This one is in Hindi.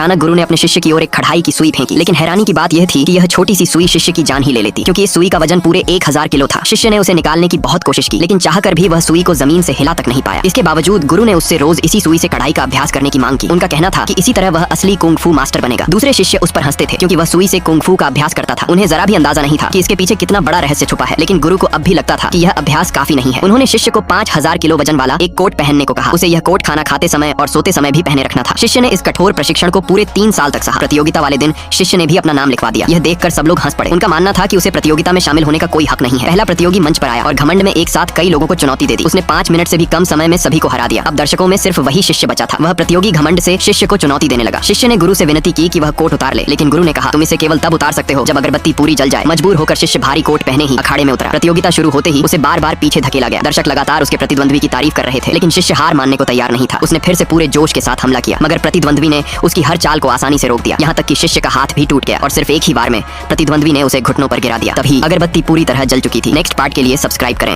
अचानक गुरु ने अपने शिष्य की ओर एक कढ़ाई की सुई फेंकी, लेकिन हैरानी की बात यह थी कि यह छोटी सी सुई शिष्य की जान ही ले लेती, क्योंकि इस सुई का वजन पूरे 1000 किलो था। शिष्य ने उसे निकालने की बहुत कोशिश की, लेकिन चाहकर भी वह सुई को जमीन से हिला तक नहीं पाया। इसके बावजूद गुरु ने उससे रोज इसी सुई से कढ़ाई का अभ्यास करने की मांग की। उनका कहना था कि इसी तरह वह असली कुंग फू मास्टर बनेगा। दूसरे शिष्य उस पर हंसते थे, क्योंकि वह सुई से कुंग फू का अभ्यास करता था। उन्हें जरा भी अंदाजा नहीं था कि इसके पीछे कितना बड़ा रहस्य छुपा है, लेकिन गुरु को अब भी लगता था कि यह अभ्यास काफी नहीं है। उन्होंने शिष्य को 5000 किलो वजन वाला एक कोट पहनने को कहा। उसे यह कोट खाना खाते समय और सोते समय भी पहने रखना था। शिष्य ने इस कठोर प्रशिक्षण को पूरे 3 साल तक सहा। प्रतियोगिता वाले दिन शिष्य ने भी अपना नाम लिखवा दिया। यह देखकर सब लोग हंस पड़े। उनका मानना था कि उसे प्रतियोगिता में शामिल होने का कोई हक नहीं है। पहला प्रतियोगी मंच पर आया और घमंड में एक साथ कई लोगों को चुनौती दे दी। उसने 5 मिनट से भी कम समय में सभी को हरा दिया। अब दर्शकों में सिर्फ वही शिष्य बचा था। वह प्रतियोगी घमंड से शिष्य को चुनौती देने लगा। शिष्य ने गुरु से विनती की कि वह कोट उतार ले, लेकिन गुरु ने कहा, तुम इसे केवल तब उतार सकते हो जब अगरबत्ती पूरी जल जाए। मजबूर होकर शिष्य भारी कोट पहने ही अखाड़े में उतरा। प्रतियोगिता शुरू होते ही उसे बार बार पीछे धकेला गया। दर्शक लगातार उसके प्रतिद्वंद्वी की तारीफ कर रहे थे, लेकिन शिष्य हार मानने को तैयार नहीं था। उसने फिर से पूरे जोश के साथ हमला किया, मगर प्रतिद्वंद्वी ने उसकी हर चाल को आसानी से रोक दिया। यहाँ तक कि शिष्य का हाथ भी टूट गया और सिर्फ एक ही बार में प्रतिद्वंद्वी ने उसे घुटनों पर गिरा दिया। तभी अगरबत्ती पूरी तरह जल चुकी थी। नेक्स्ट पार्ट के लिए सब्सक्राइब करें।